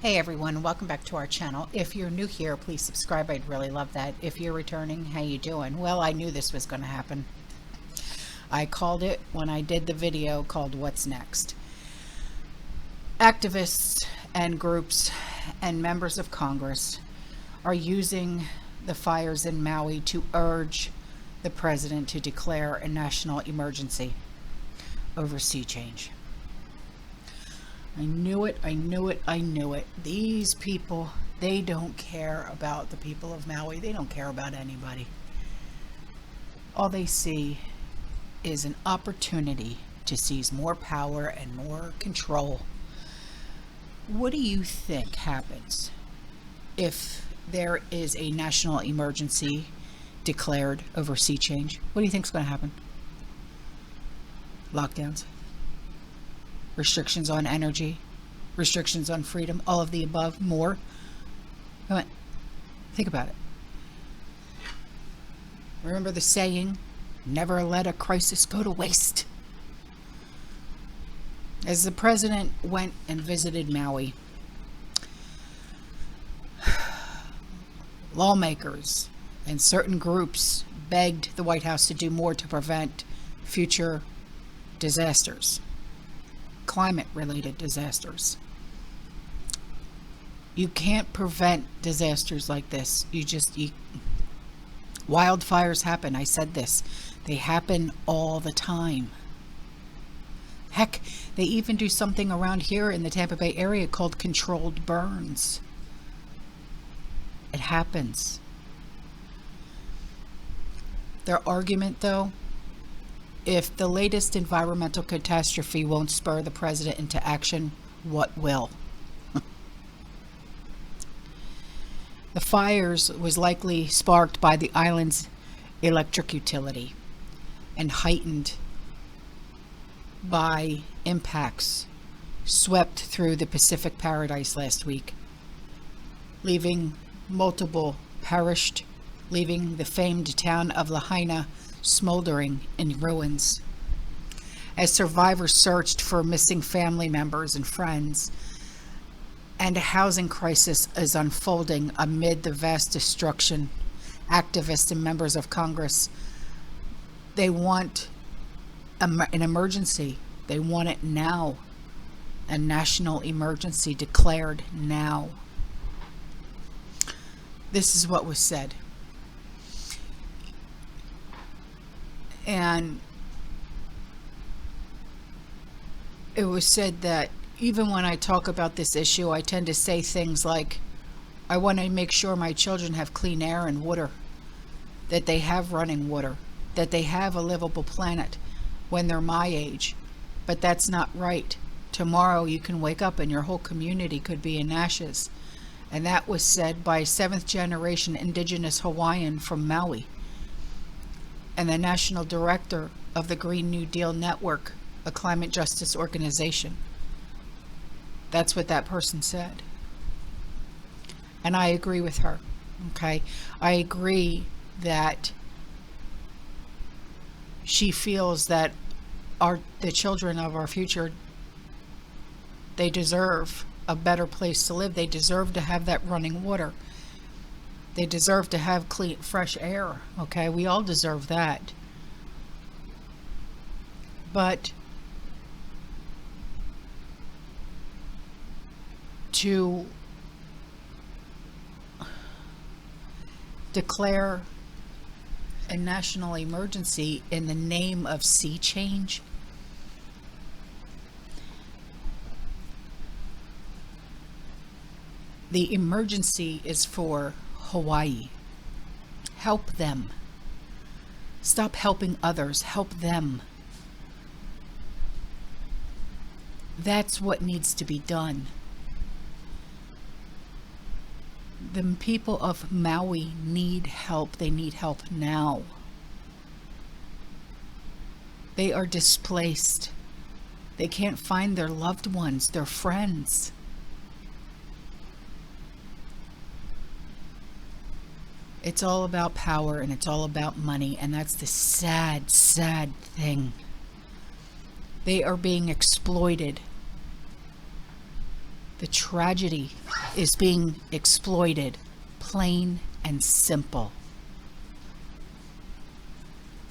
Hey everyone, welcome back to our channel. If you're new here, please subscribe. I'd really love that. If you're returning, how you doing? Well, I knew this was going to happen. I called it when I did the video called What's Next. Activists and groups and members of Congress are using the fires in Maui to urge the president to declare a national emergency over sea change. I knew it, I knew it, I knew it. These people, they don't care about the people of Maui. They don't care about anybody. All they see is an opportunity to seize more power and more control. What do you think happens if there is a national emergency declared over sea change? What do you think is going to happen? Lockdowns? Restrictions on energy, restrictions on freedom, all of the above, more. Come on, think about it. Remember the saying, never let a crisis go to waste. As the president went and visited Maui, lawmakers and certain groups begged the White House to do more to prevent future disasters. Climate-related disasters. You can't prevent disasters like this. Wildfires happen. I said this. They happen all the time. Heck, they even do something around here in the Tampa Bay area called controlled burns. It happens. Their argument, though, if the latest environmental catastrophe won't spur the president into action, what will? The fires was likely sparked by the island's electric utility and heightened by impacts swept through the Pacific Paradise last week, leaving multiple perished, leaving the famed town of Lahaina smoldering in ruins. As survivors searched for missing family members and friends, and a housing crisis is unfolding amid the vast destruction, activists and members of Congress, they want an emergency. They want it now. A national emergency declared now. This is what was said. And it was said that even when I talk about this issue, I tend to say things like, I want to make sure my children have clean air and water, that they have running water, that they have a livable planet when they're my age. But that's not right. Tomorrow you can wake up and your whole community could be in ashes. And that was said by 7th generation indigenous Hawaiian from Maui, and the national director of the Green New Deal Network, a climate justice organization. That's what that person said. And I agree with her, okay? I agree that she feels that the children of our future, they deserve a better place to live. They deserve to have that running water. They deserve to have clean, fresh air, okay? We all deserve that. But to declare a national emergency in the name of sea change, the emergency is for Hawaii. Help them. Stop helping others. Help them. That's what needs to be done. The people of Maui need help. They need help now. They are displaced. They can't find their loved ones, their friends. It's all about power and it's all about money, and that's the sad, sad thing. They are being exploited. The tragedy is being exploited, plain and simple.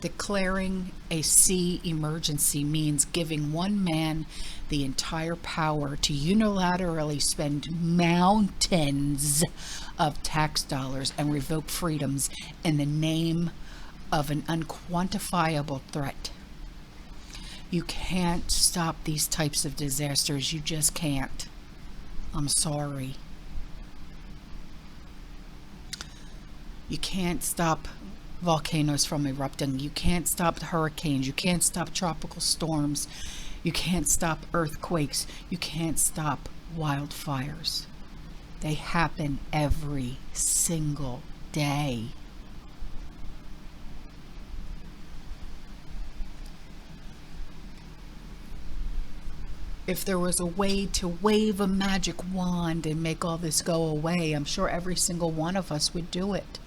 Declaring a sea emergency means giving one man the entire power to unilaterally spend mountains of tax dollars and revoke freedoms in the name of an unquantifiable threat. You can't stop these types of disasters. You just can't. I'm sorry. You can't stop volcanoes from erupting. You can't stop hurricanes. You can't stop tropical storms. You can't stop earthquakes. You can't stop wildfires. They happen every single day. If there was a way to wave a magic wand and make all this go away, I'm sure every single one of us would do it.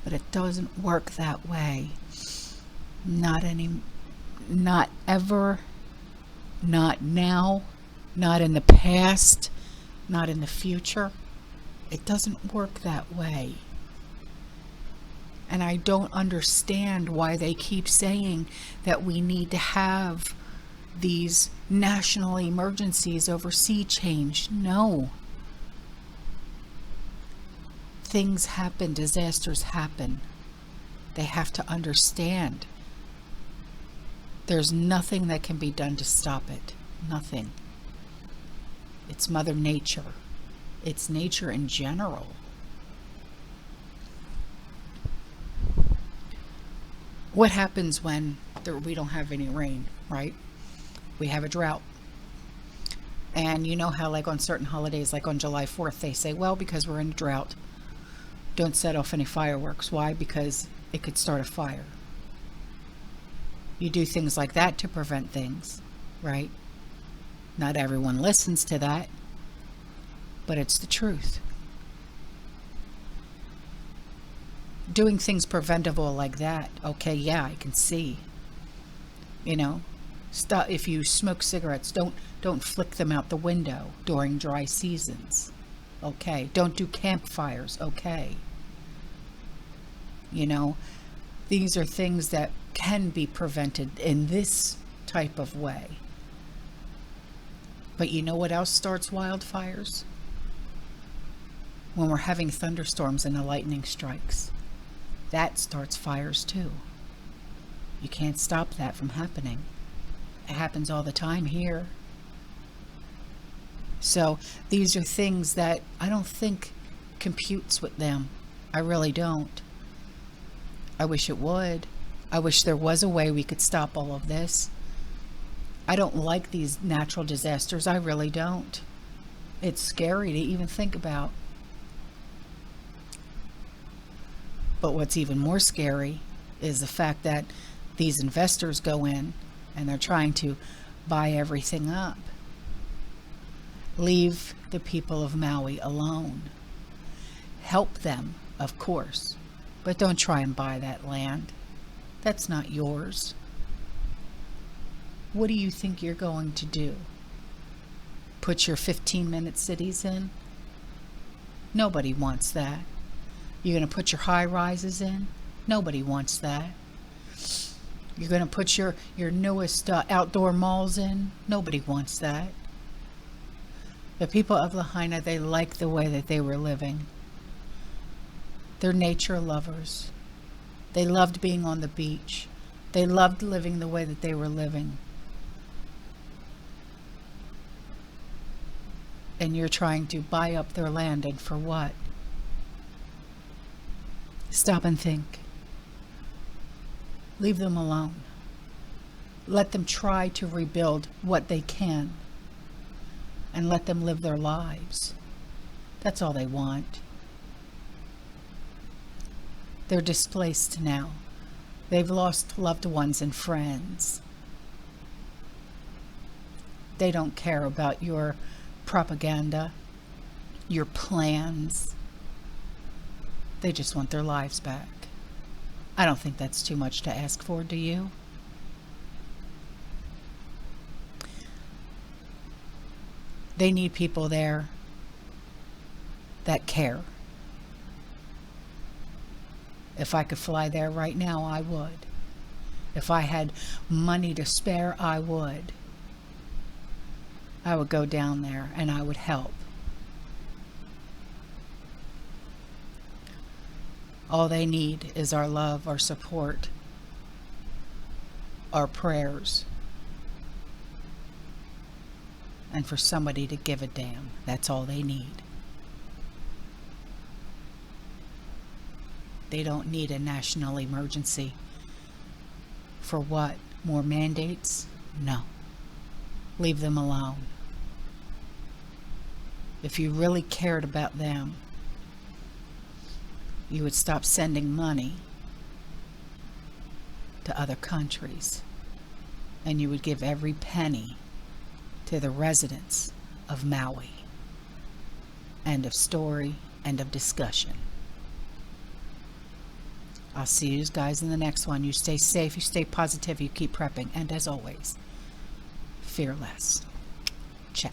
But it doesn't work that way. Not ever, not now, not in the past, not in the future. It doesn't work that way. And I don't understand why they keep saying that we need to have these national emergencies over sea change. No. Things happen, disasters happen. They have to understand. There's nothing that can be done to stop it. Nothing. It's Mother Nature. It's nature in general. What happens when we don't have any rain, right? We have a drought. And you know how, like on certain holidays, like on July 4th, they say, well, because we're in a drought, don't set off any fireworks. Why? Because it could start a fire. You do things like that to prevent things, right? Not everyone listens to that, but it's the truth. Doing things preventable like that, okay, yeah, I can see. You know, if you smoke cigarettes, don't flick them out the window during dry seasons. Okay. Don't do campfires. Okay. You know, these are things that can be prevented in this type of way. But you know what else starts wildfires? When we're having thunderstorms and the lightning strikes. That starts fires too. You can't stop that from happening. It happens all the time here. So these are things that I don't think computes with them. I really don't. I wish it would. I wish there was a way we could stop all of this. I don't like these natural disasters. I really don't. It's scary to even think about. But what's even more scary is the fact that these investors go in and they're trying to buy everything up. Leave the people of Maui alone. Help them, of course, but don't try and buy that land. That's not yours. What do you think you're going to do? Put your 15-minute cities in? Nobody wants that. You're going to put your high-rises in? Nobody wants that. You're going to put your newest outdoor malls in? Nobody wants that. The people of Lahaina, they like the way that they were living. They're nature lovers. They loved being on the beach. They loved living the way that they were living. And you're trying to buy up their land, and for what? Stop and think. Leave them alone. Let them try to rebuild what they can. And let them live their lives. That's all they want. They're displaced now. They've lost loved ones and friends. They don't care about your propaganda, your plans. They just want their lives back. I don't think that's too much to ask for, do you? They need people there that care. If I could fly there right now, I would. If I had money to spare, I would. I would go down there and I would help. All they need is our love, our support, our prayers, and for somebody to give a damn. That's all they need. They don't need a national emergency. For what? More mandates? No. Leave them alone. If you really cared about them, you would stop sending money to other countries, and you would give every penny to the residents of Maui. End of story, end of discussion. I'll see you guys in the next one. You stay safe, you stay positive, you keep prepping, and as always, fearless. Ciao.